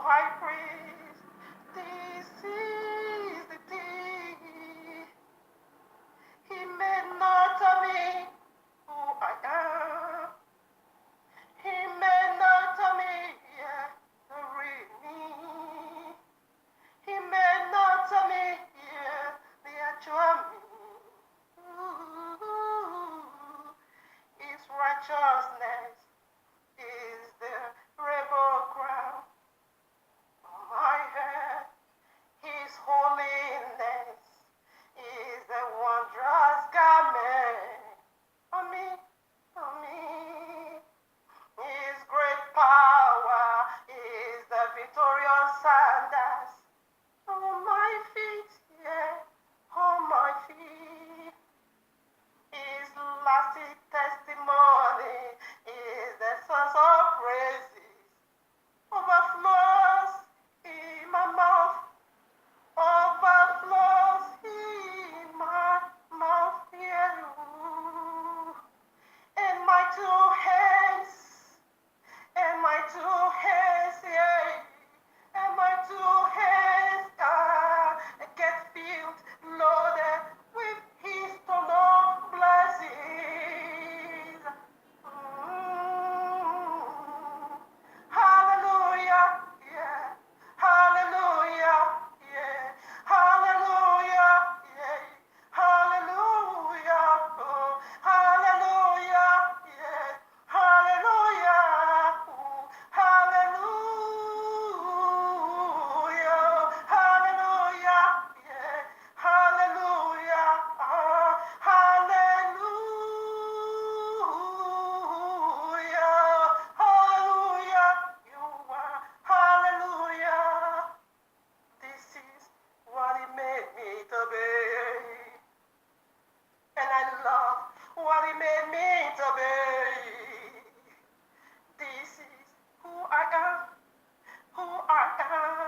high priest. This is the day. He made not of me who I am. He made not of me the real me. He made not of me the actual me. Ooh, his righteousness is the rebel crown on my head. His holiness is the wondrous garment on me, on me. His great power is the victorious sandals on my feet, yeah, on my feet. His lasting testimony is the source of praises, overflows in my mouth, overflows in my mouth, yeah. And my two hands, and my two hands, yeah, and my two hands get filled, loaded with his ton of blessings. Hallelujah, yeah, hallelujah, yeah, hallelujah, yeah, hallelujah, oh, hallelujah, yeah, hallelujah, oh, hallelujah, hallelujah, yeah, hallelujah, hallelujah, hallelujah, you are, hallelujah. This is what it made me to be. And I love what it made me to be. This is who I am, who I am.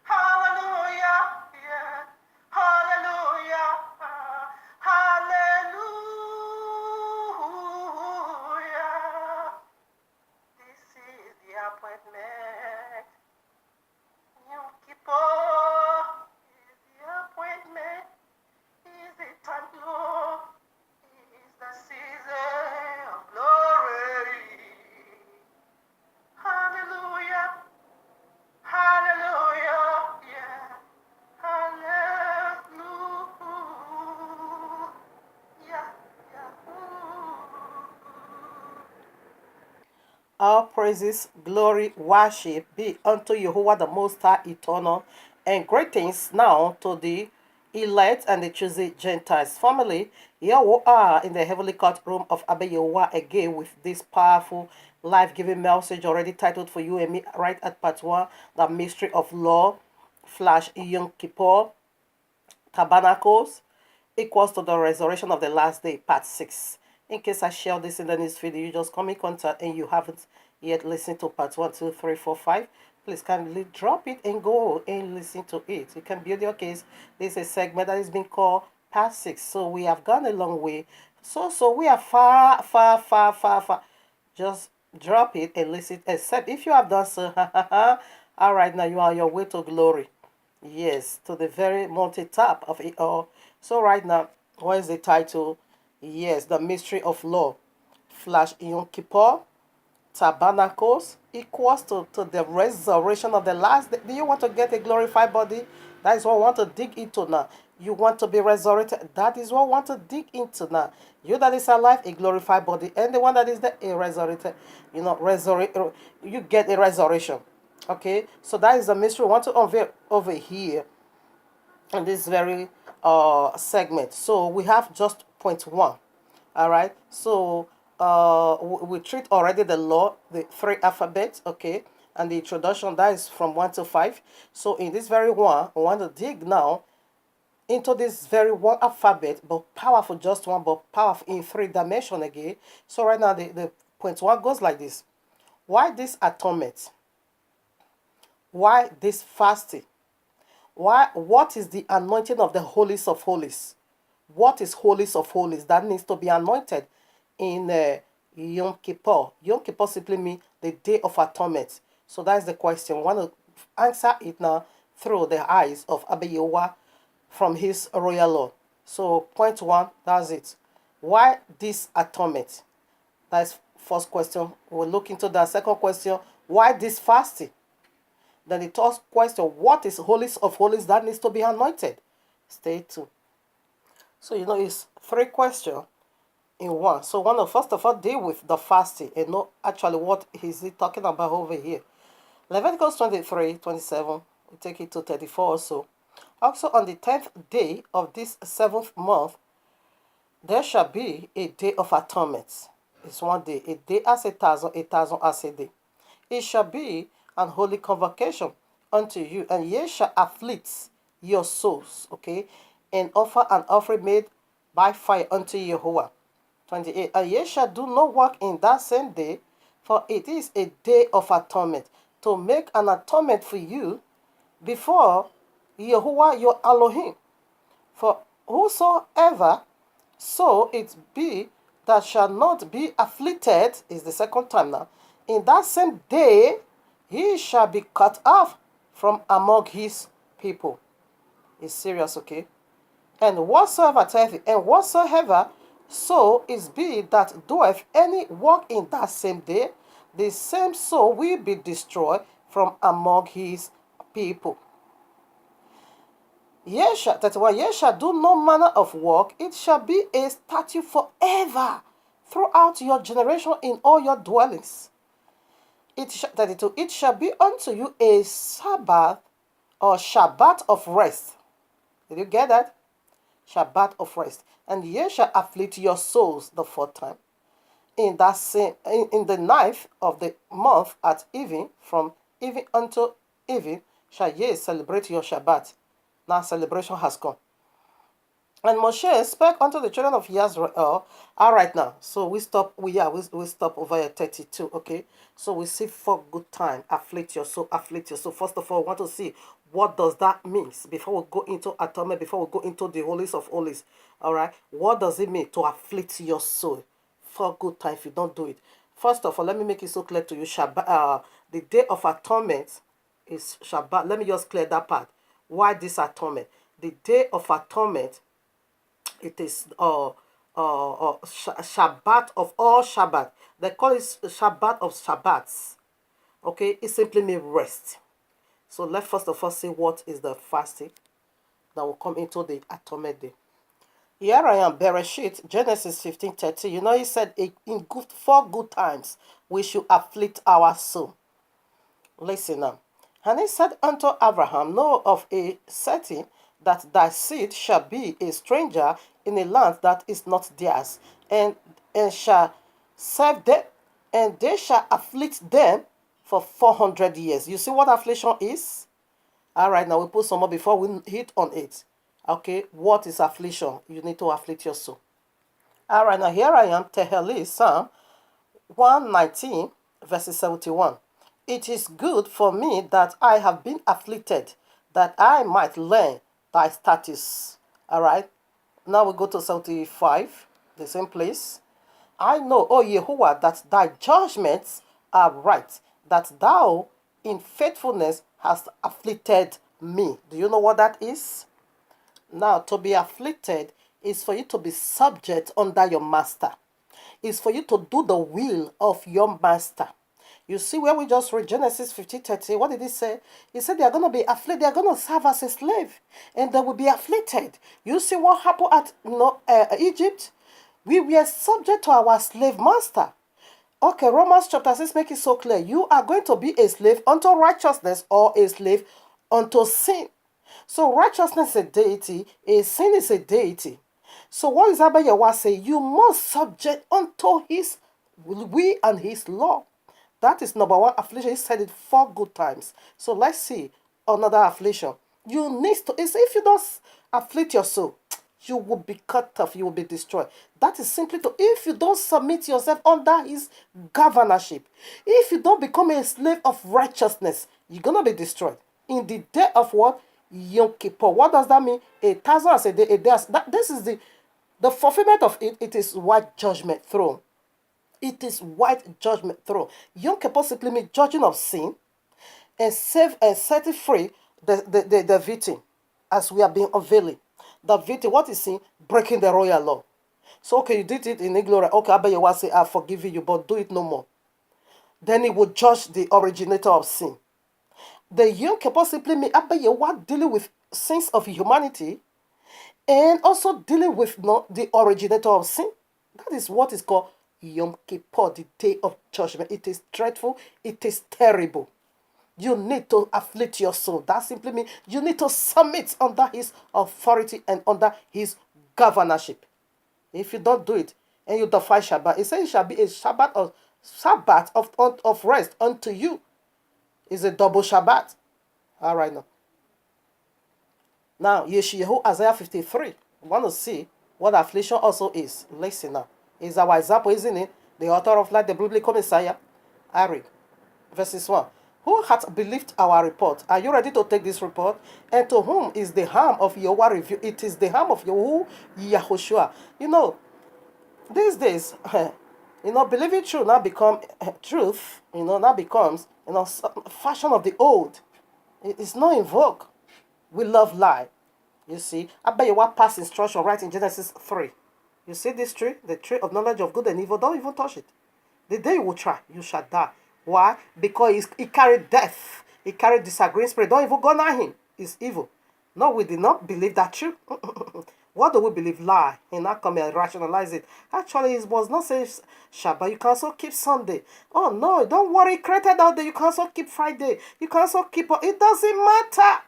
Hallelujah, yeah. Hallelujah, hallelujah. This is the appointment. Yom Kippur is the appointment. Is the time, Lord. Is the season of glory. Hallelujah. Hallelujah. Yeah. Hallelujah. Yeah. Yeah. All praises, glory, worship be unto Jehovah the Most High, eternal, and greetings now to the elect and the chosen Gentiles family. Here we are in the heavenly courtroom of Abba Yehovah again with this powerful, life-giving message already titled for you and me right at part 1, the mystery of law, / Yom Kippur, tabernacles, equals to the resurrection of the last day, part 6. In case I share this in the news video, you just come in contact and you haven't yet listened to part 1, 2, 3, 4, 5. Please kindly drop it and go and listen to it. You can build your case. This is a segment that is being called part 6. So we have gone a long way. So we are far, far, far, far, far. Just drop it and listen. Except if you have done so, all right, now you are on your way to glory. Yes, to the very multi-top of it all. So right now, what is the title? Yes, the mystery of law / Yom Kippur, tabernacles, equals to the resurrection of the last day. Do you want to get a glorified body? That is what I want to dig into now. You want to be resurrected? That is what I want to dig into now. You that is alive, a glorified body, and the one that is there, a resurrected, you get a resurrection. Okay, so that is the mystery we want to unveil over here in this very segment. So we have just point 1. All right, so we treat already the law, the 3 alphabets, okay, and the introduction, that is from 1 to 5. So in this very one, we want to dig now into this very one alphabet, but powerful, just one, but powerful in 3 dimension again. So right now the point 1 goes like this. Why this atonement? Why this fasting? Why? What is the anointing of the holies of holies? What is holies of holies that needs to be anointed in Yom Kippur. Yom Kippur simply means the Day of Atonement. So that's the question. We want to answer it now through the eyes of Abayewa from his royal law. So point one, that's it. Why this atonement? That's first question. We'll look into that. Second question, why this fasting? Then the third question, what is holiest of holies that needs to be anointed? Stay tuned. So it's three questions in one. So one of first of all deal with the fasting and know actually what is he talking about over here. Leviticus 23:27, we take it to 34 also. Also on the 10th day of this 7th month, there shall be a day of atonement. It's one day, a day as a thousand as a day. It shall be an holy convocation unto you, and ye shall afflict your souls, okay, and offer an offering made by fire unto Jehovah. 28. And ye shall do no work in that same day, for it is a day of atonement, to make an atonement for you before Jehovah your Elohim. For whosoever so it be that shall not be afflicted, is the second time now, in that same day he shall be cut off from among his people. It's serious, okay? And whatsoever so is be that doeth any work in that same day, the same soul will be destroyed from among his people. Ye shall, 31, ye shall do no manner of work, it shall be a statute forever throughout your generation in all your dwellings. 32, it shall be unto you a Sabbath or Shabbat of rest. Did you get that? Shabbat of rest. And ye shall afflict your souls the fourth time. In that same, in the ninth of the month at even, from even unto even, shall ye celebrate your Shabbat. Now celebration has come. And Moshe spake unto the children of Israel. All right now. So we stop. We stop over at 32. Okay. So we see for good time. Afflict your soul. Afflict your soul. First of all, we want to see what does that mean before we go into atonement. Before we go into the holies of holies. All right. What does it mean to afflict your soul for good time? If you don't do it, first of all, let me make it so clear to you. Shabbat. The day of atonement is Shabbat. Let me just clear that part. Why this atonement? The day of atonement, it is Shabbat of all Shabbat. They call it Shabbat of Shabbats. Okay, it simply means rest. So let's first of all see what is the fasting that will come into the atonement day. Here I am, Bereshit, Genesis 15:30. He said, in good 4 times we should afflict our soul. Listen now. And he said unto Abraham, know of a certain that thy seed shall be a stranger in a land that is not theirs, and shall serve them, and they shall afflict them for 400 years. You see what affliction is? All right, now we put some more before we hit on it. Okay, what is affliction? You need to afflict your soul. All right, now here I am, Tehillim, Psalm 119, verses 71. It is good for me that I have been afflicted, that I might learn thy statutes. All right. Now we go to 75, the same place. I know, O Yehovah, that thy judgments are right, that thou in faithfulness hast afflicted me. Do you know what that is? Now, to be afflicted is for you to be subject under your master. It's for you to do the will of your master. You see where we just read Genesis 15:30. What did he say? He said they are going to be afflicted. They are going to serve as a slave, and they will be afflicted. You see what happened at Egypt? We were subject to our slave master. Okay, Romans chapter 6 make it so clear. You are going to be a slave unto righteousness or a slave unto sin. So righteousness is a deity, a sin is a deity. So what is Abba Yahweh say? You must subject unto his will and his law. That is number one affliction. He said it 4 times. So let's see another affliction. You need to, if you don't afflict your soul, you will be cut off, you will be destroyed. That is simply to, if you don't submit yourself under his governorship, if you don't become a slave of righteousness, you're going to be destroyed. In the day of what? Yom Kippur. What does that mean? 1,000 as a day. This is the fulfillment of it. It is white judgment throne. It is white judgment throne. Yom Kippur simply means judging of sin and save and setting free the victim, as we have been unveiling. The victim, what is sin? Breaking the royal law. So, okay, you did it in ignorance. Okay, I bet you will say, I've forgiven you, but do it no more. Then he will judge the originator of sin. The Yom Kippur simply means Abayewa dealing with sins of humanity and also dealing with not the originator of sin. That is what is called Yom Kippur, the day of judgment. It is dreadful, it is terrible. You need to afflict your soul. That simply means you need to submit under his authority and under his governorship. If you don't do it and you defy Shabbat, it says it shall be a Sabbath of rest unto you. It's a double Shabbat. All right now. Now, Yeshayahu Isaiah 53. We want to see what affliction also is. Listen now. Is our example, isn't it? The author of light, the biblical Messiah. I read. Verses 1. Who hath believed our report? Are you ready to take this report? And to whom is the harm of Yahweh revealed? It is the harm of Yahushua. These days, believing truth now become truth, now becomes, fashion of the old. It's not in vogue. We love lie. You see, I bet you what past instruction right in Genesis 3. You see this tree, the tree of knowledge of good and evil, don't even touch it. The day you will try, you shall die. Why? Because it carried death. It carried disagreeing spirit. Don't even go near him. It's evil. No, we did not believe that truth. What do we believe? Lie. And not come and rationalize it. Actually, it was not saying Shabbat. You can also keep Sunday. Oh, no, don't worry. Created out there. You can also keep Friday. You can also keep... It doesn't matter.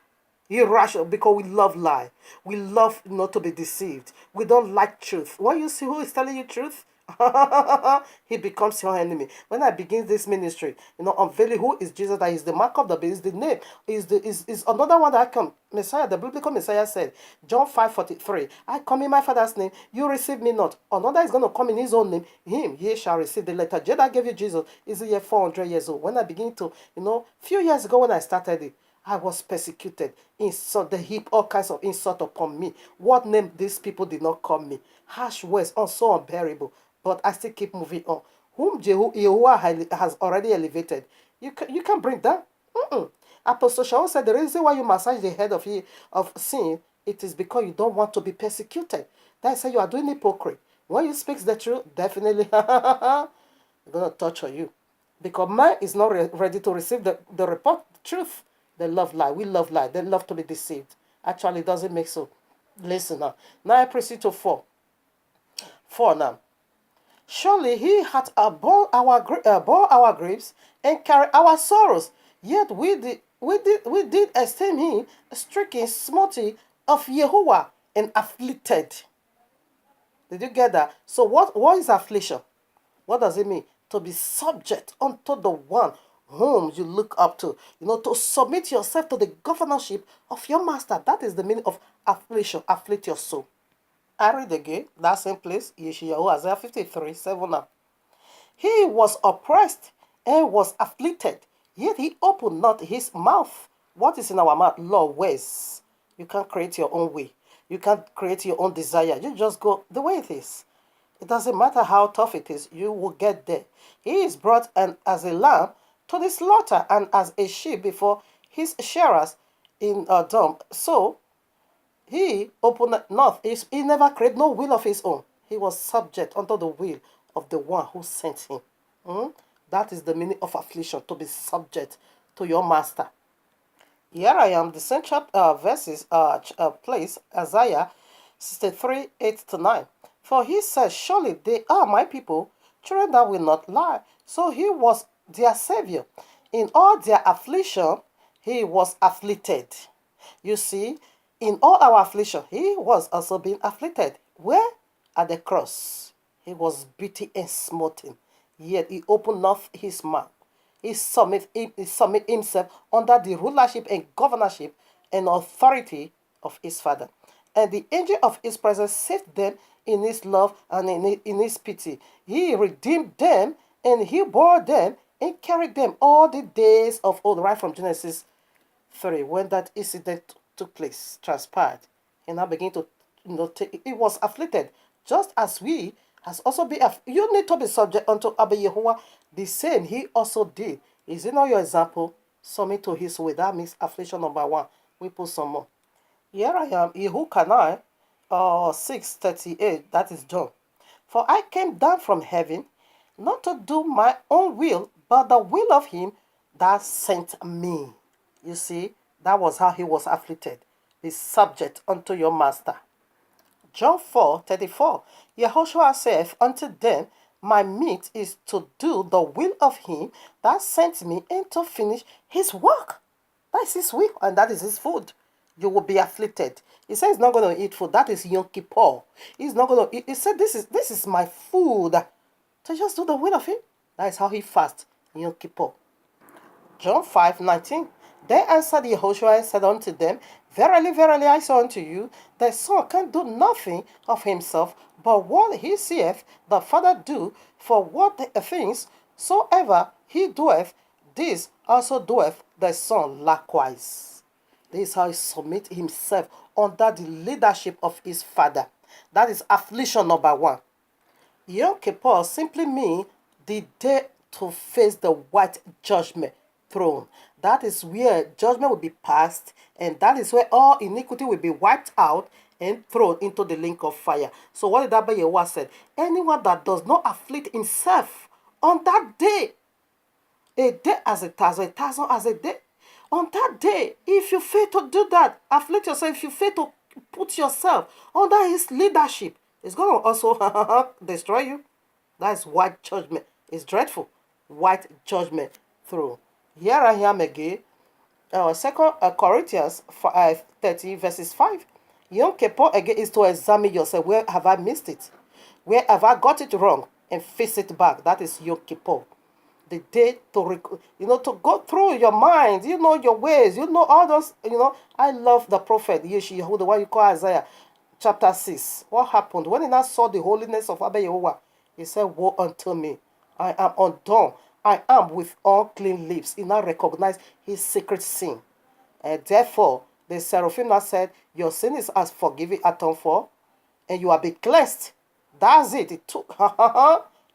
Irrational, because we love lie. We love not to be deceived. We don't like truth. When you see who is telling you truth, he becomes your enemy. When I begin this ministry, unveiling who is Jesus, that is the mark of the beast, is the name, is another one that I come. Messiah, the biblical Messiah said, John 5:43, I come in my Father's name, you receive me not. Another is going to come in his own name, him ye shall receive the letter. Jada gave you Jesus, is here 400 years old. When I begin to, few years ago when I started it, I was persecuted, insult, the heap, all kinds of insult upon me. What name these people did not call me? Harsh words, so unbearable. But I still keep moving on. Whom Jehovah has already elevated. You can bring that. Apostle Shaul said the reason why you massage the head of sin, it is because you don't want to be persecuted. That's why you are doing hypocrisy. When you speak the truth, definitely they're going to torture you. Because man is not ready to receive the report, the truth. They love lie. We love lie. They love to be deceived. Actually, it doesn't make so. Listen now. Now I proceed to 4. 4 now. Surely he hath borne our griefs and carried our sorrows. Yet we did esteem him stricken, smote of Yehovah, and afflicted. Did you get that? So what is affliction? What does it mean? To be subject unto the one whom you look up to. To submit yourself to the governorship of your master. That is the meaning of affliction. Afflict your soul. I read again, that same place, Yeshayahu Isaiah 53, 7 now. He was oppressed and was afflicted, yet he opened not his mouth. What is in our mouth? Law, ways. You can't create your own way. You can't create your own desire. You just go the way it is. It doesn't matter how tough it is, you will get there. He is brought as a lamb to the slaughter, and as a sheep before his shearers in a dump. So he opened not. He never created no will of his own. He was subject unto the will of the one who sent him. That is the meaning of affliction, to be subject to your master. Here I am, the central verses place, Isaiah 63, 8-9. For he says, surely they are my people, children that will not lie. So he was their savior. In all their affliction, he was afflicted. You see, in all our affliction, he was also being afflicted. Where? At the cross. He was beaten and smoten. Yet he opened not his mouth. He submit himself under the rulership and governorship and authority of his Father. And the angel of his presence saved them in his love and in his pity. He redeemed them and he bore them and carried them all the days of old, right from Genesis 3, when that incident took place, transpired. And I began to, it was afflicted, just as we has also been, you need to be subject unto Abba Yehovah. The same he also did. Is it not your example? Submit to his way. That means affliction number one. We put some more. Here I am, Yehu Kanai, 6:38, that is John. For I came down from heaven, not to do my own will, but the will of him that sent me. You see, that was how he was afflicted. Be subject unto your master. John 4:34. Yehoshua saith unto them, my meat is to do the will of him that sent me and to finish his work. That is his will and that is his food. You will be afflicted. He said he's not going to eat food. That is Yom Kippur. He's not going to eat. He said this is my food. To just do the will of him. That is how he fasts in Yom Kippur. John 5:19. Then answered Yehoshua and said unto them, verily, verily, I say unto you, the Son can do nothing of himself, but what he seeth the Father do, for what things soever he doeth, this also doeth the Son likewise. This is how he submit himself under the leadership of his Father. That is affliction number one. Yom Kippur simply means the day to face the white judgment throne. That is where judgment will be passed, and that is where all iniquity will be wiped out and thrown into the lake of fire. So what did Abba Yehovah said? Anyone that does not afflict himself on that day, a day as a thousand as a day, on that day, if you fail to do that, afflict yourself, if you fail to put yourself under his leadership, it's going to also destroy you. That is white judgment. It's dreadful. White judgment through. Here I am again. 2 Corinthians 30 verses 5. Yom Kippur again is to examine yourself. Where have I missed it? Where have I got it wrong? And fix it back. That is Yom Kippur. The day to, to go through your mind, your ways, all those, I love the prophet Yeshayahu, the one you call Isaiah, chapter 6. What happened? When he now saw the holiness of Abba Yehovah, he said, woe unto me. I am undone. I am with unclean lips. He now recognized his secret sin. And therefore, the seraphim now said, your sin is as forgiven, atoned for, and you are be cleansed. That's it. It took.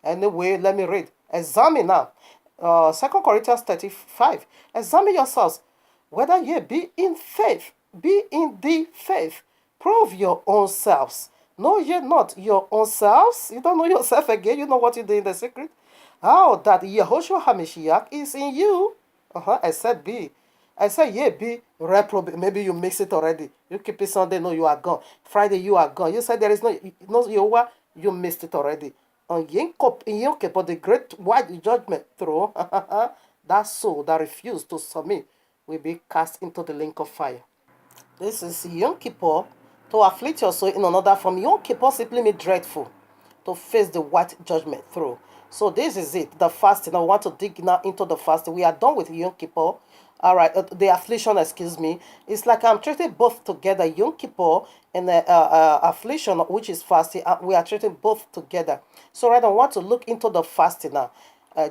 Anyway, let me read. Examine now. 2 Corinthians 35. Examine yourselves, whether ye be in faith, be in the faith. Prove your own selves. Know ye not your own selves? You don't know yourself again. You know what you do in the secret. How that Yehoshua HaMashiach is in you. I said be. I said ye be reprobate. Maybe you mix it already. You keep it Sunday, no, you are gone. Friday, you are gone. You said there is no Yehovah, you missed it already. On Yom Kippur, the great white judgment throne, that soul that refused to submit will be cast into the lake of fire. This is Yom Kippur. To afflict your soul in another form. Yom Kippur simply means dreadful. To face the white judgment through. So this is it. The fasting. I want to dig now into the fasting. We are done with Yom Kippur. All right. The affliction, excuse me. It's like I'm treating both together. Yom Kippur and the affliction, which is fasting. We are treating both together. So right, I want to look into the fasting now.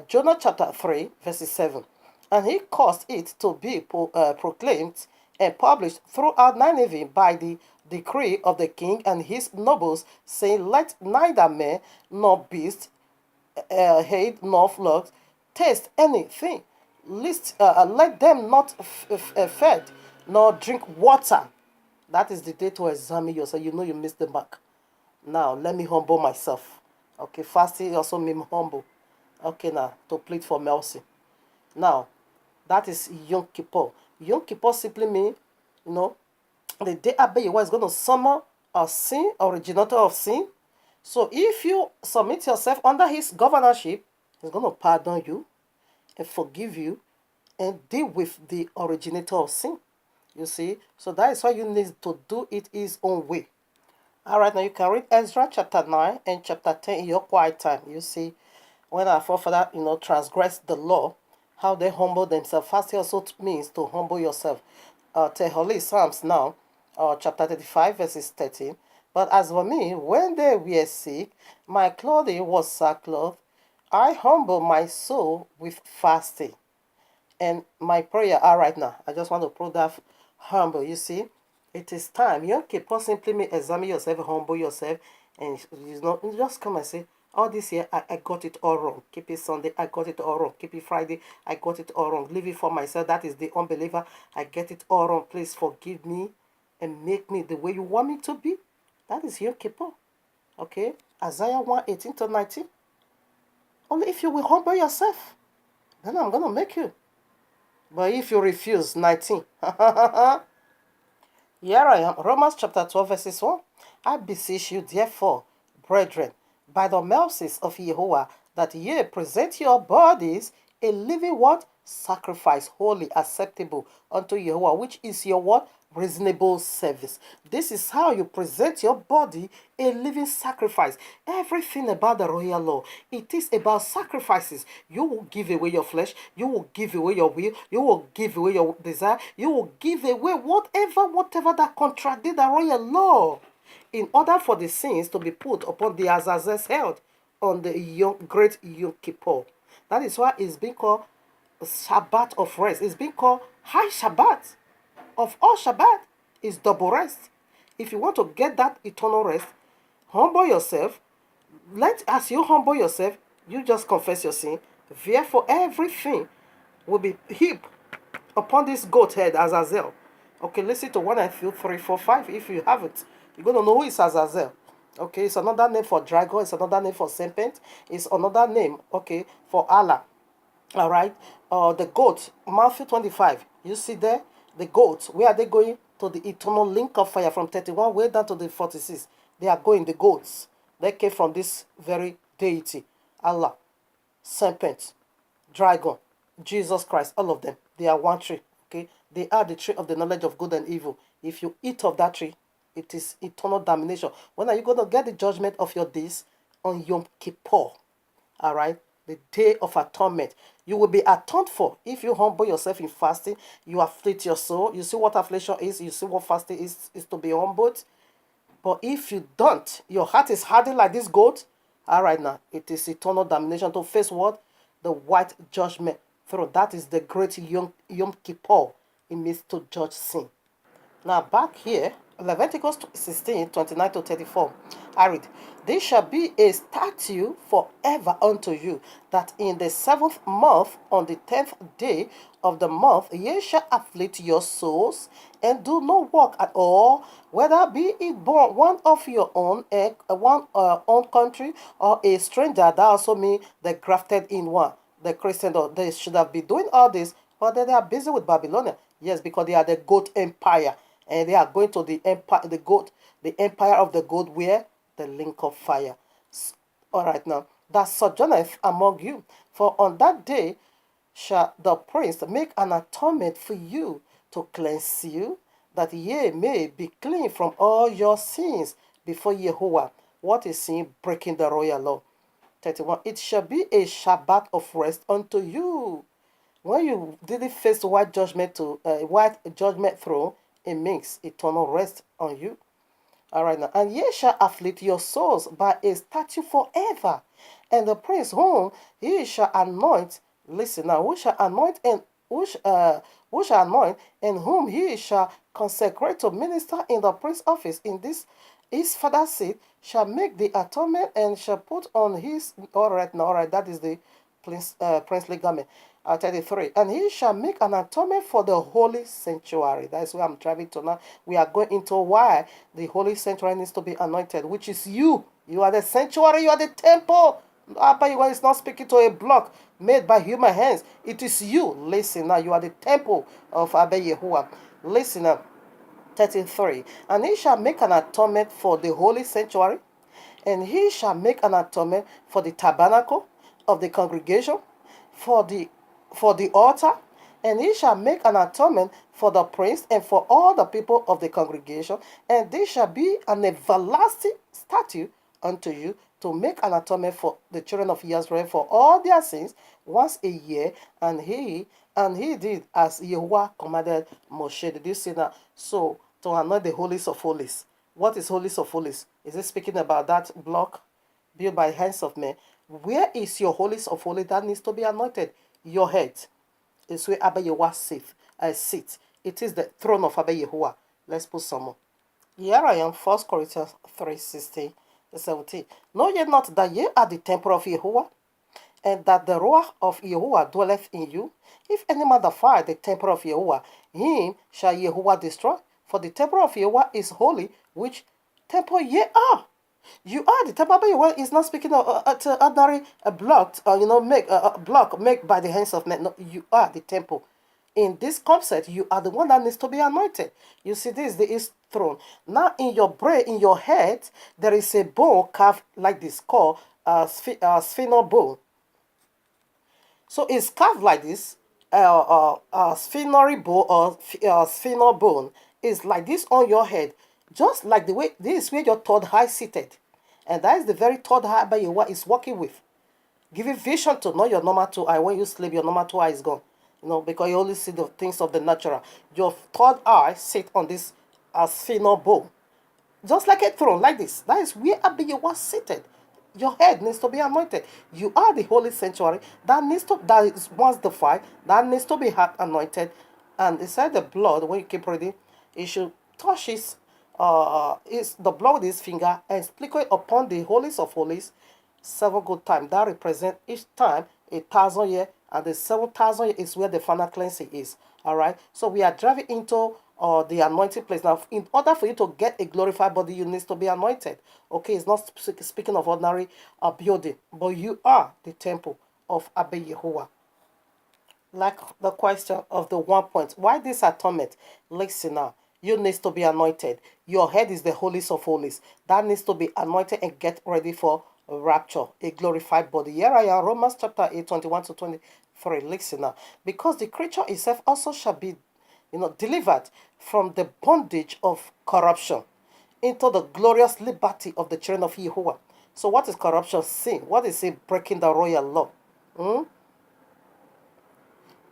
Jonah chapter 3, verses 7. And he caused it to be proclaimed and published throughout Nineveh by the decree of the king and his nobles, saying, let neither man nor beast, hate nor flocks, taste anything, lest let them not fed nor drink water. That is the day to examine yourself. You know you missed the mark. Now let me humble myself. Okay, fasting also means humble. Okay, now to plead for mercy. Now, that is Yom Kippur. Yom Kippur simply means, the day Abba Yehovah is going to summon a sin, originator of sin. So if you submit yourself under his governorship, he's going to pardon you and forgive you and deal with the originator of sin. You see? So that is why you need to do it his own way. All right, now you can read Ezra chapter 9 and chapter 10 in your quiet time. You see, when our forefather, transgressed the law, how they humble themselves. Fasting also means to humble yourself. Holy Psalms now, chapter 35, verses 13. But as for me, when they were sick, my clothing was sackcloth. I humble my soul with fasting. And my prayer, all right now, I just want to prove that humble. You see, it is time. Yom Kippur simply means examine yourself, humble yourself, And you just come and say, all this year I got it all wrong. Keep it Sunday, I got it all wrong. Keep it Friday, I got it all wrong. Leave it for myself. That is the unbeliever. I get it all wrong. Please forgive me and make me the way you want me to be. That is Yom Kippur. Okay? Isaiah 1:18 to 19. Only if you will humble yourself, then I'm going to make you. But if you refuse, 19. Here I am, Romans chapter 12, verses 1. I beseech you, therefore, brethren, by the mercies of Jehovah, that ye present your bodies a living what? Sacrifice, holy, acceptable unto Jehovah, which is your what? Reasonable service. This is how you present your body a living sacrifice. Everything about the royal law, it is about sacrifices. You will give away your flesh, you will give away your will, you will give away your desire, you will give away whatever that contradicts the royal law, in order for the sins to be put upon the Azazel's head on the great Yom Kippur. That is why it's being called Shabbat of rest. It's being called High Shabbat. Of all Shabbat is double rest. If you want to get that eternal rest, humble yourself. As you humble yourself, you just confess your sin. Therefore, everything will be heaped upon this goat head, Azazel. Okay, listen to 1 and 2, 3, 4, 5. If you have it, you're going to know who is Azazel. Okay, it's another name for dragon. It's another name for serpent. It's another name, okay, for Allah. All right. The goat, Matthew 25. You see there? The goats. Where are they going? To the eternal link of fire from 31 way down to the 46. They are going, the goats. They came from this very deity. Allah, serpent, dragon, Jesus Christ, all of them. They are one tree. Okay. They are the tree of the knowledge of good and evil. If you eat of that tree, it is eternal damnation. When are you going to get the judgment of your days? On Yom Kippur. All right. The day of atonement. You will be atoned for if you humble yourself in fasting. You afflict your soul. You see what affliction is. You see what fasting is to be humbled. But if you don't, your heart is hardened like this goat. All right, now it is eternal damnation to face what? The white judgment throne. That is the great Yom Kippur. It means to judge sin. Now back here, Leviticus 16, 29 to 34. I read, "This shall be a statute forever unto you, that in the 7th month, on the 10th day of the month, ye shall afflict your souls, and do no work at all, whether be it born one of your own, own country, or a stranger." That also means the grafted in one. The Christian, they should have been doing all this, but they are busy with Babylonia. Yes, because they are the goat empire. And they are going to the empire, the empire of the goat, where the link of fire. All right, now that sojourneth among you, for on that day shall the prince make an atonement for you, to cleanse you, that ye may be clean from all your sins before Jehovah. What is sin? Breaking the royal law. 31. It shall be a Shabbat of rest unto you. When you didn't face the white judgment throne, it makes eternal rest on you. All right now. "And ye shall afflict your souls by a statute forever. And the prince whom he shall anoint," listen now, "who shall anoint and whom he shall consecrate to minister in the prince's office in this his father's seat, shall make the atonement, and shall put on his," all right now, all right, that is the princely garment. 33. "And he shall make an atonement for the holy sanctuary." That is where I'm driving to now. We are going into why the holy sanctuary needs to be anointed, which is you. You are the sanctuary, you are the temple. Abba Yahweh is not speaking to a block made by human hands. It is you. Listen now, you are the temple of Abba Yahuwah. Listen now. 33. "And he shall make an atonement for the holy sanctuary, and he shall make an atonement for the tabernacle of the congregation, for the altar, and he shall make an atonement for the priest and for all the people of the congregation, and this shall be an everlasting statute unto you, to make an atonement for the children of Israel for all their sins once a year." And he did as Yahweh commanded Moshe. Did you see that? So to anoint the holies of holies. What is holies of holies? Is it speaking about that block built by hands of men? Where is your holies of holies that needs to be anointed? Your head is where Abba Yahweh sits. It is the throne of Abba Yahweh. Let's put some more. Here I am, 1 Corinthians 3:16 17. Know ye not that ye are the temple of Yahuwah, and that the Ruach of Yahuwah dwelleth in you? If any man defile the temple of Yahuwah, him shall Yahuwah destroy. For the temple of Yahuwah is holy, which temple ye are. You are the temple of Yahuwah. Is not speaking of to ordinary block, make a block made by the hands of men. No, you are the temple. In this concept, you are the one that needs to be anointed. You see, this is the East throne. Now, in your brain, in your head, there is a bone carved like this called sphinal bone. So it's carved like this, sphinal bone or sphinal bone is like this on your head, just like the way this is where your third eye seated, and that is the very third eye by your what is working with, giving vision to know your normal two eye. When you sleep, your normal two eye is gone, because you only see the things of the natural. Your third eye sit on this sphinal bone, just like a throne, like this. That is where Abiyawa seated. Your head needs to be anointed. You are the holy sanctuary that is once defied, that needs to be anointed. And inside the blood, when you keep reading, it should touch the blood with his finger and sprinkle it upon the holies of holies 7 good times. That represents each time 1,000 years, and the 7,000 years is where the final cleansing is. All right. So we are driving into the anointing place. Now, in order for you to get a glorified body, you need to be anointed. Okay, it's not speaking of ordinary building, but you are the temple of Abba Yehovah. Like the question of the 1 point, why this atonement? Listen now, you need to be anointed. Your head is the holiest of holies. That needs to be anointed and get ready for rapture, a glorified body. Here I am, Romans chapter 8, 21 to 23. Listen now, because the creature itself also shall be delivered from the bondage of corruption into the glorious liberty of the children of Jehovah. So what is corruption? Sin. What is it? Breaking the royal law.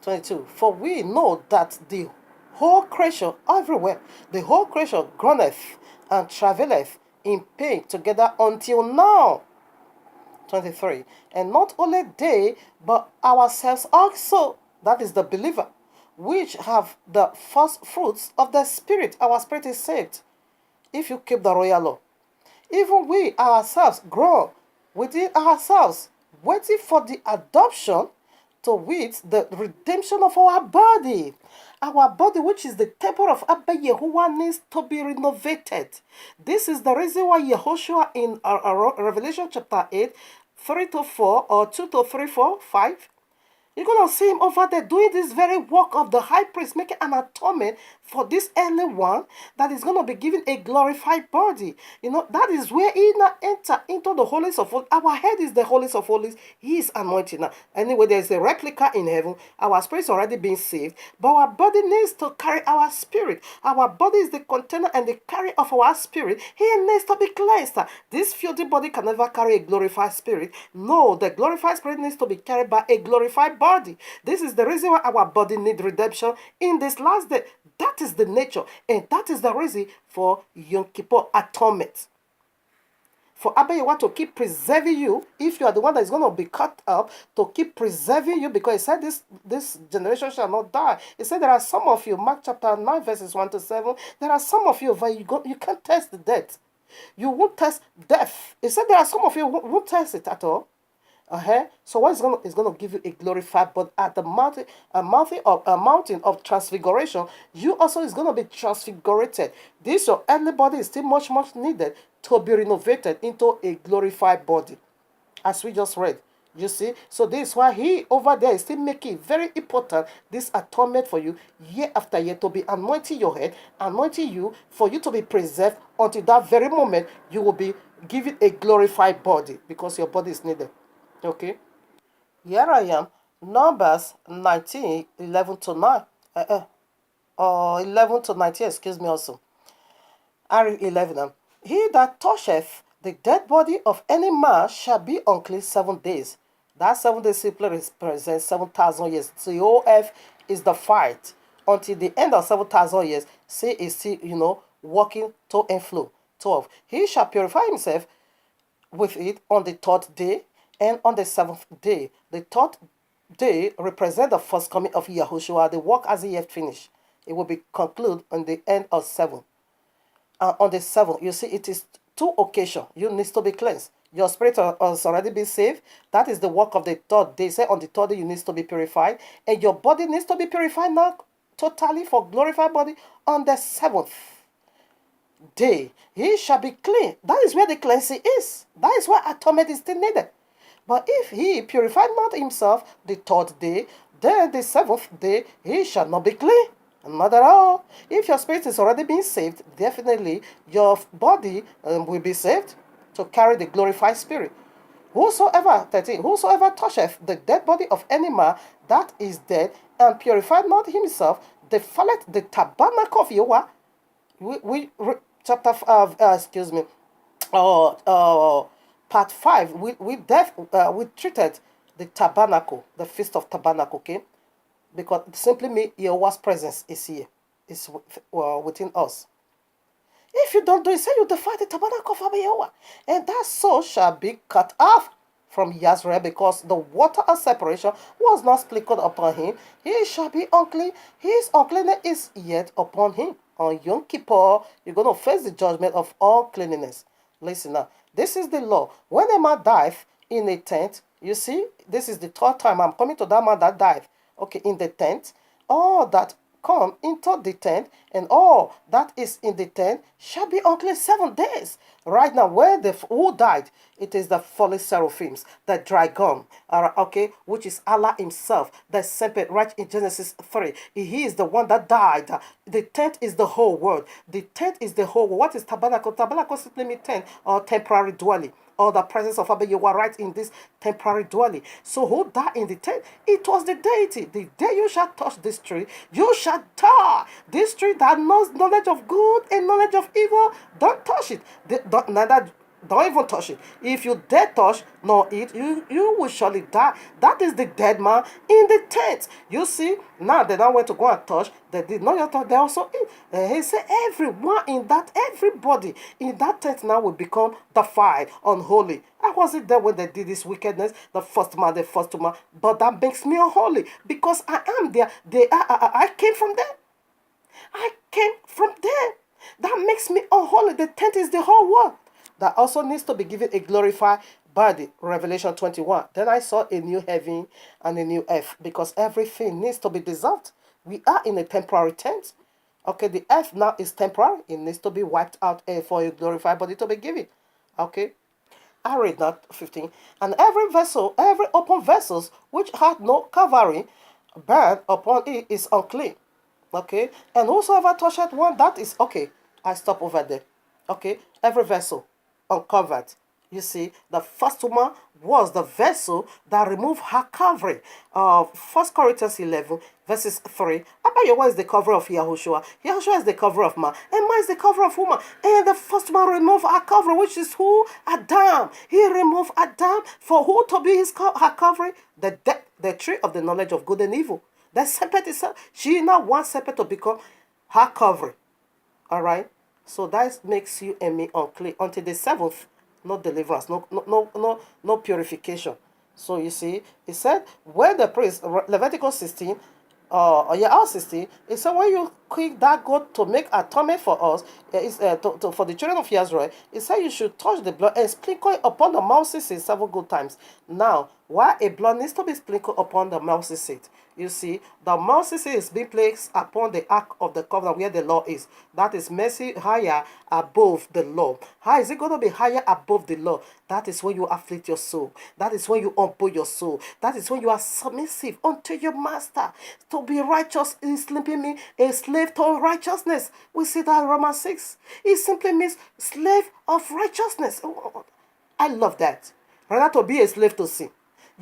22. For we know that the whole creation, everywhere, the whole creation groaneth and travaileth in pain together until now. 23. And not only they, but ourselves also, that is the believer, which have the first fruits of the Spirit. Our spirit is saved if you keep the royal law. Even we ourselves grow within ourselves, waiting for the adoption, to wit, the redemption of our body. Our body, which is the temple of Abba Yehovah, needs to be renovated. This is the reason why Yehoshua in Revelation chapter 8, 3 to 4, or 2 to 3, 4, 5, you're going to see him over there doing this very work of the high priest, making an atonement for this early one that is going to be given a glorified body. That is where he now enter into the holies of holies. Our head is the holies of holies. He is anointed now. Anyway, there's a replica in heaven. Our spirit is already being saved, but our body needs to carry our spirit. Our body is the container and the carrier of our spirit. He needs to be cleansed. This filthy body can never carry a glorified spirit. No, the glorified spirit needs to be carried by a glorified body. This is the reason why our body needs redemption in this last day. That is the nature, and that is the reason for Yom Kippur atonement. For Abba Yehovah to keep preserving you, if you are the one that is going to be cut up, to keep preserving you, because he said this generation shall not die. He said there are some of you, Mark chapter 9, verses 1 to 7, there are some of you where you can't test the death. You won't test death. He said there are some of you who won't test it at all. So what is going to give you a glorified, but at the mountain of transfiguration, you also is going to be transfigurated. This your earthly body is still much needed to be renovated into a glorified body, as we just read. You see, so this is why he over there is still making very important this atonement for you year after year, to be anointing your head, anointing you for you to be preserved until that very moment you will be given a glorified body, because your body is needed. Okay, here I am, Numbers 19, 11 to 9, 11 to 19, excuse me also. I read 11. He that toucheth the dead body of any man shall be unclean 7 days. That 7 days simply represents 7,000 years. So the whole earth is the fight until the end of 7,000 years. Say is still, walking to and fro. 12. He shall purify himself with it on the 3rd day, and on the 7th day. The 3rd day represent the first coming of Yahushua. The work as he yet finished. It will be concluded on the end of 7. On the 7th, you see, it is two occasions you need to be cleansed. Your spirit has already been saved. That is the work of the third day. Say on the third day you need to be purified. And your body needs to be purified now totally for glorified body on the seventh day. He shall be clean. That is where the cleansing is. That is where atonement is still needed. But if he purified not himself the third day, then the seventh day he shall not be clean. Not at all. If your spirit is already being saved, definitely your body will be saved to carry the glorified spirit. Whosoever, 13, whosoever toucheth the dead body of any man that is dead, and purified not himself, defileth the tabernacle of Yahweh. Chapter excuse me, part 5, we treated the tabernacle, the feast of tabernacle, okay? Because it simply means Yahweh's presence is here, is within us. If you don't do it, say you defile the tabernacle of Yahweh, and that soul shall be cut off from Yahweh, because the water of separation was not sprinkled upon him. He shall be unclean. His uncleanness is yet upon him. On Yom Kippur, you're going to face the judgment of uncleanness. Listen now. This is the law. When a man dies in a tent, you see, this is the third time I'm coming to that man that died. Okay, in the tent, all that come into the tent and all that is in the tent shall be unclean 7 days. Right now, where who died? It is the fallen seraphims, the dragon, okay, which is Allah himself, the serpent, right in Genesis 3. He is the one that died. The tent is the whole world. The tent is the whole world. What is tabernacle? Tabernacle simply means tent or temporary dwelling, or the presence of Abba. You are right in this temporary dwelling. So who died in the tent? It was the deity. The day you shall touch this tree, you shall die. This tree that knows knowledge of good and knowledge of evil, don't touch it. Don't even touch it. If you dare touch nor eat, you will surely die. That is the dead man in the tent. You see, now they don't want to go and touch. They did not touch. They also eat. And he said, everybody in that tent now will become defiled, unholy. I wasn't there when they did this wickedness. The first man, but that makes me unholy because I am there. I came from there. I came from there. That makes me unholy. The tent is the whole world. That also needs to be given a glorified body. Revelation 21. Then I saw a new heaven and a new earth, because everything needs to be dissolved. We are in a temporary tent. Okay, the earth now is temporary. It needs to be wiped out for a glorified body to be given. Okay. I read that 15. And every open vessels which had no covering, burned upon it is unclean. Okay. And whosoever toucheth one, that is okay. I stop over there. Okay. Every vessel uncovered. You see, the first woman was the vessel that removed her covering. 1 Corinthians 11, verses 3. Abba Yahweh is the cover of Yahushua. Yahushua is the cover of man. And man is the cover of woman. And the first man removed her covering, which is who? Adam. He removed Adam for who to be her covering? The tree of the knowledge of good and evil. The serpent itself. She now wants serpent to become her covering. All right. So that makes you and me unclean until the seventh, no deliverance, no purification. So you see, it said when the priest, Leviticus 16, all 16, it said when you kill that goat to make atonement for us, for the children of Israel, it said you should touch the blood and sprinkle it upon the mouse seat 7 good times. Now, why a blood needs to be sprinkled upon the mouse seat? You see, the mercy seat is being placed upon the ark of the covenant where the law is. That is mercy higher above the law. How is it going to be higher above the law? That is when you afflict your soul. That is when you humble your soul. That is when you are submissive unto your master. To be righteous is simply mean a slave to righteousness. We see that in Romans 6. It simply means slave of righteousness. I love that. Rather to be a slave to sin.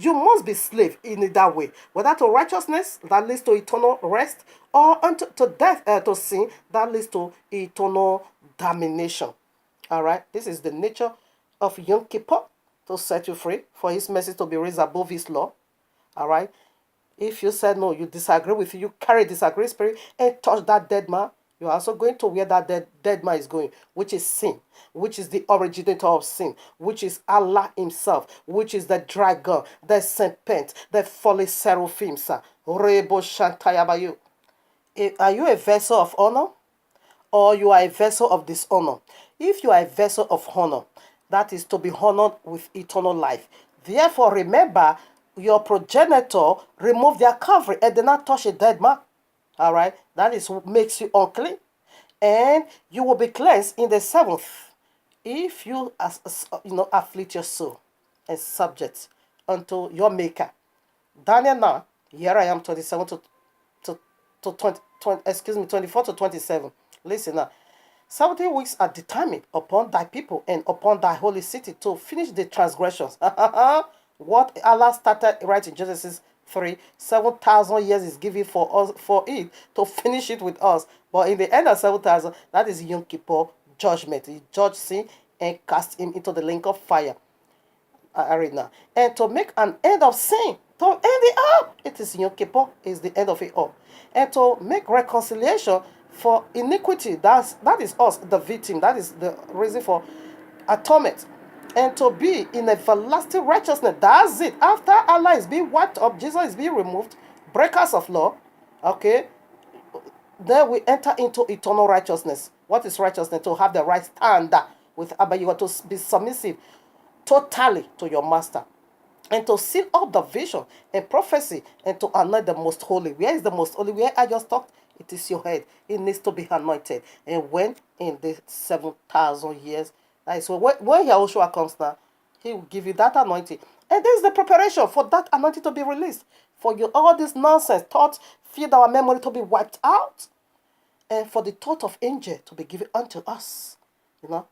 You must be slave in that way, whether to righteousness that leads to eternal rest, or unto to death, to sin that leads to eternal damnation. All right, this is the nature of Yom Kippur, to set you free, for His mercy to be raised above His law. All right, if you said no, you disagree with you carry disagree spirit and touch that dead man, you're also going to where that dead man is going, which is sin, which is the originator of sin, which is Allah Himself, which is the dragon, the serpent, the fallen seraphim. Rebo Shantayabayu. Are you a vessel of honor, or you are a vessel of dishonor? if you are a vessel of honor, that is to be honored with eternal life. Therefore, remember your progenitor removed their covering and did not touch a dead man. All right, that is what makes you unclean, and you will be cleansed in the seventh if you afflict your soul and subject unto your maker. Daniel now, here I am 27 to 20, excuse me, 24 to 27. Listen now. 70 weeks are determined upon thy people and upon thy holy city to finish the transgressions. What Allah started right in Genesis 3, 7,000 years is given for us for it to finish it with us. But in the end of 7,000, that is Yom Kippur judgment. He judged sin and cast him into the lake of fire arena. And to make an end of sin, to end it up, it is Yom Kippur, is the end of it all. And to make reconciliation for iniquity, that is us, the victim, that is the reason for atonement. And to be in everlasting righteousness, that's it. After Allah is being wiped up, Jesus is being removed, breakers of law, okay, then we enter into eternal righteousness. What is righteousness? To have the right stand with Abba, you are to be submissive totally to your master, and to seal up the vision and prophecy, and to anoint the most holy. Where is the most holy? Where I just talked, it is your head. It needs to be anointed. And when in the 7,000 years, that is when Yahushua comes now, he will give you that anointing. And this is the preparation for that anointing to be released. For you, all this nonsense, thoughts, filled our memory to be wiped out. And for the thought of angel to be given unto us.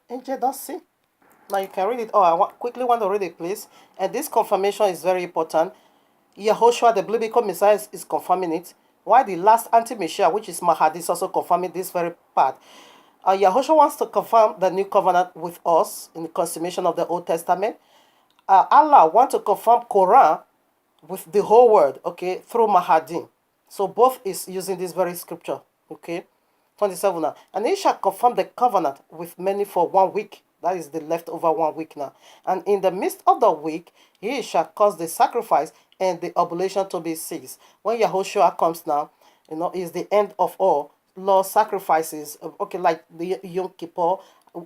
Angel don't see. Now you can read it. Oh, I quickly want to read it, please. And this confirmation is very important. Yehoshua, the biblical Messiah, is confirming it. Why the last anti-Messiah, which is Mahdi, is also confirming this very part. Yehoshua wants to confirm the new covenant with us in the consummation of the Old Testament. Allah wants to confirm Quran with the whole world, okay, through Mahdi. So both is using this very scripture, okay. 27 now. And he shall confirm the covenant with many for 1 week. That is the leftover 1 week now. And in the midst of the week, he shall cause the sacrifice and the oblation to be ceased. When Yahushua comes now, is the end of all law sacrifices. Okay, like the Yom Kippur.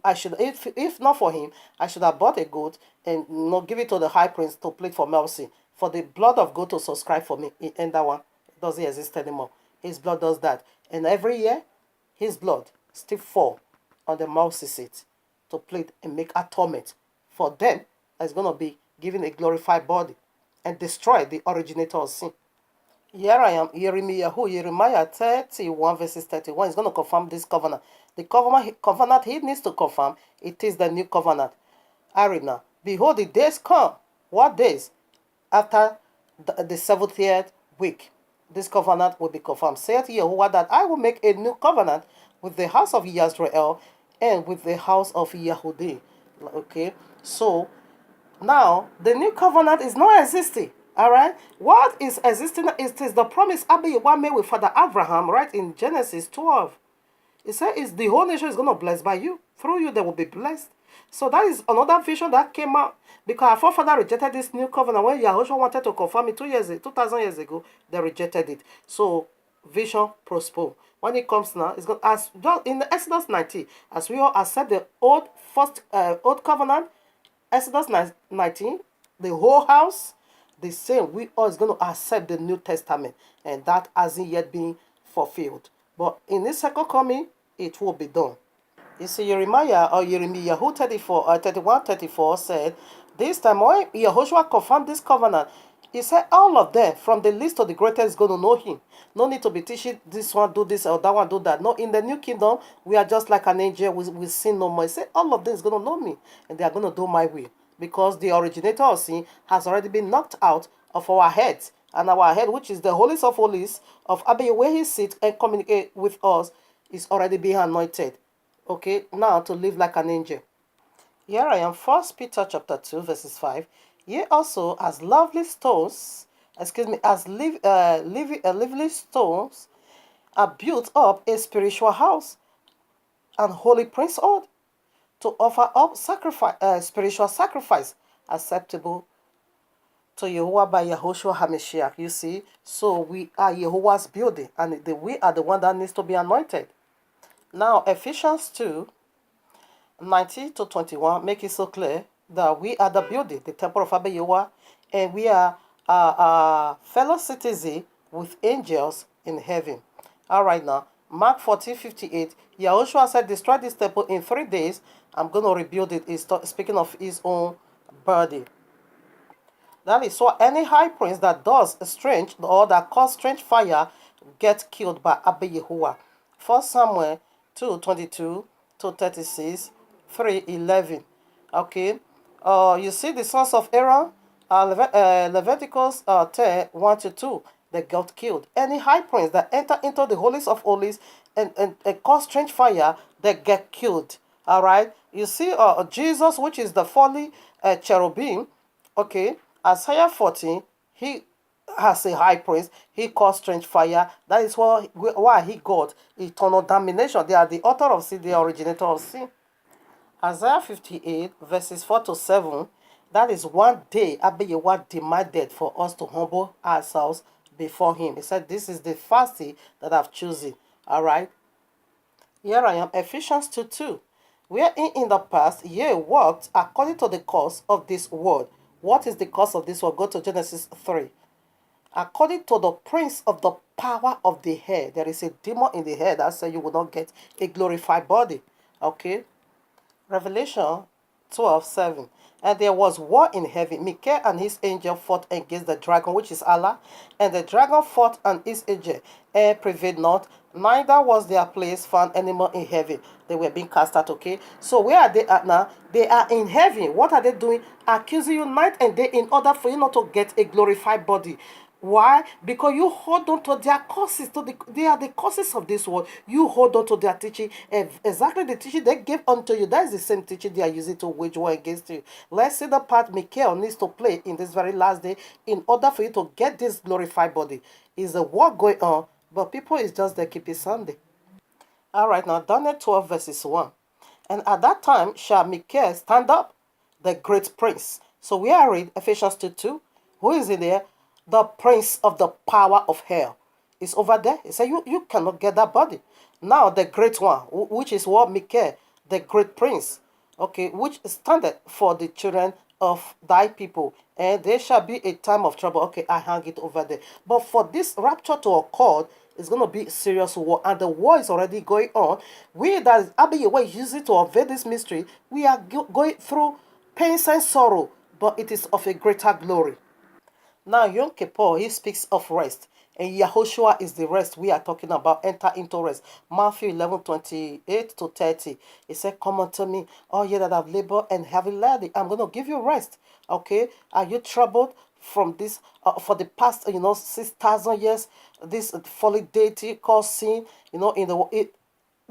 I should, if not for him, I should have bought a goat and give it to the high priest to plead for mercy. For the blood of goat to subscribe for me. And that one doesn't exist anymore. His blood does that. And every year, his blood still fall on the mercy seat to plead and make atonement for them that's going to be given a glorified body and destroy the originator of sin. Here I am, Jeremiah 31 verses 31 is going to confirm this covenant. The covenant he needs to confirm, it is the new covenant. Arena, behold, the days come. What days? After the 70th week. This covenant will be confirmed. Saith Yahuwah that I will make a new covenant with the house of Israel and with the house of Yahudi. Okay, so now the new covenant is not existing. All right, what is existing? It is the promise Abba Yahuwah made with Father Abraham, right in Genesis 12. It says, "Is the whole nation is going to be blessed by you. Through you, they will be blessed." So that is another vision that came out because our forefather rejected this new covenant when Yahushua wanted to confirm it 2,000 years ago. They rejected it. So vision prosper. When it comes now, it's going as just in the Exodus 19, as we all accept the old covenant, Exodus 19, the whole house, the same we all is going to accept the New Testament, and that hasn't yet been fulfilled. But in this second coming, it will be done. You see, Jeremiah 31:34 said, this time when Yehoshua confirmed this covenant, he said all of them, from the least to the greatest, is going to know him. No need to be teaching this one do this or that one do that. No, in the new kingdom, we are just like an angel. We sin no more. He said all of them is going to know me, and they are going to do my will. Because the originator of sin has already been knocked out of our heads. And our head, which is the holiest of holies of Abba, where he sits and communicate with us, is already being anointed. Okay, now to live like an angel. Here I am, 1 Peter chapter 2, verses 5. Ye also, as lovely stones, as lively stones, are built up a spiritual house and holy priesthood to offer up spiritual sacrifice acceptable to Yehovah by Yahushua HaMashiach. You see, so we are Yehovah's building, and we are the one that needs to be anointed. Now, Ephesians 2, 19 to 21 make it so clear that we are the building, the temple of Abba Yehowa, and we are fellow citizens with angels in heaven. All right, now, Mark 14:58, Yahushua said, destroy this temple in 3 days. I'm going to rebuild it. He's speaking of his own body. That is, so any high prince that does strange or that cause strange fire gets killed by Abba Yehowa. 1 Samuel 2:22 to 36, 3:11. Okay. You see the sons of Aaron, Leviticus 10, 1 to 2, they got killed. Any high prince that enter into the holies of holies and cause strange fire, they get killed. All right. You see Jesus, which is the folly cherubim. Okay, Isaiah 14, he has a high priest, he caused strange fire. That is why he got eternal damnation. They are the author of sin, the originator of sin. Isaiah 58, verses 4 to 7, that is one day Abba Yehowa demanded for us to humble ourselves before him. He said, this is the fasting that I've chosen. All right. Here I am, Ephesians 2:2. Wherein in the past ye walked according to the course of this world. What is the course of this world? Go to Genesis 3. According to the prince of the power of the air. There is a demon in the air that says you will not get a glorified body. Okay. Revelation 12:7. And there was war in heaven. Michael and his angel fought against the dragon, which is Allah. And the dragon fought and his angel, and prevailed not. Neither was their place found anymore in heaven. They were being cast out, okay? So where are they at now? They are in heaven. What are they doing? Accusing you night and day in order for you not to get a glorified body. Why? Because you hold on to their causes. They are the causes of this world. You hold on to their teaching. And exactly the teaching they gave unto you. That is the same teaching they are using to wage war against you. Let's see the part Michael needs to play in this very last day in order for you to get this glorified body. Is a war going on, but people is just there keeping Sunday. All right, now Daniel 12 verses 1. And at that time shall Michael stand up, the great prince. So we are reading Ephesians 2:2. Who is in there? The prince of the power of hell is over there. He said, you cannot get that body. Now the great one, which is what Michael, the great prince, okay, which standeth for the children of thy people, and there shall be a time of trouble. Okay, I hang it over there. But for this rapture to occur, it's going to be serious war, and the war is already going on. We that Abba Yehowa using to unveil this mystery, we are going through pains and sorrow, but it is of a greater glory. Now, Yom Kippur, he speaks of rest. And Yahushua is the rest we are talking about. Enter into rest. Matthew 11:28 to 30. He said, come unto me, all ye that have labored and heavy laden. I'm going to give you rest. Okay? Are you troubled from this, for the past, 6,000 years, this folly deity called sin,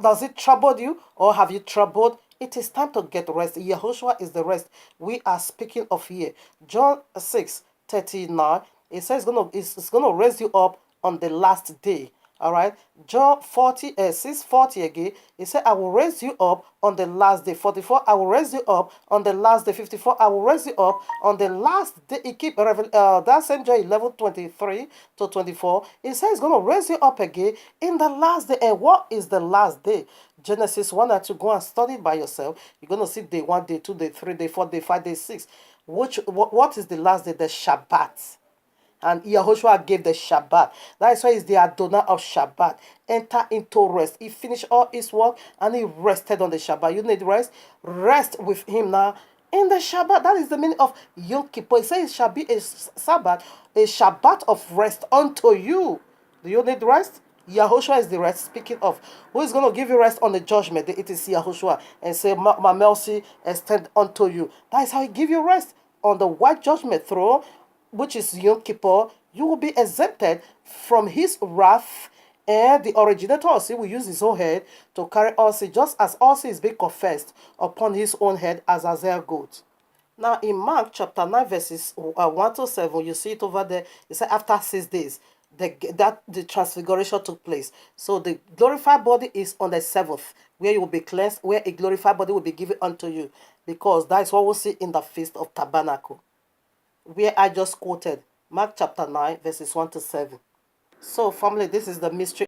does it trouble you or have you troubled? It is time to get rest. Yahushua is the rest we are speaking of here. John 6:39. It says it's gonna raise you up on the last day. All right. John 6:40 again. It said, I will raise you up on the last day. 44, I will raise you up on the last day. 54, I will raise you up on the last day. It keep that same John 11:23 to 24. It says it's gonna raise you up again in the last day. And what is the last day? Genesis 1 and 2. Go and study it by yourself. You're gonna see day 1, day 2, day 3, day 4, day 5, day 6. What is the last day? The Shabbat. And Yahushua gave the Shabbat. That is why he's the Adonai of Shabbat. Enter into rest. He finished all his work and he rested on the Shabbat. You need rest? Rest with him now in the Shabbat. That is the meaning of Yom Kippur. He says it shall be a Sabbath, a Shabbat of rest unto you. Do you need rest? Yahushua is the rest. Speaking of, who is going to give you rest on the judgment day? It is Yahushua. And say, my mercy extend unto you. That is how he give you rest. On the white judgment throne, which is Yom Kippur, you will be exempted from his wrath, and the originator of sin will use his own head to carry all sin, just as all sin is being confessed upon his own head as Azar goat. Now in Mark chapter 9 verses 1 to 7, you see it over there. It said after 6 days, the transfiguration took place. So the glorified body is on the 7th, where you will be cleansed, where a glorified body will be given unto you, because that is what we see in the Feast of Tabernacle, where I just quoted Mark chapter 9 verses 1 to 7. So family, this is the mystery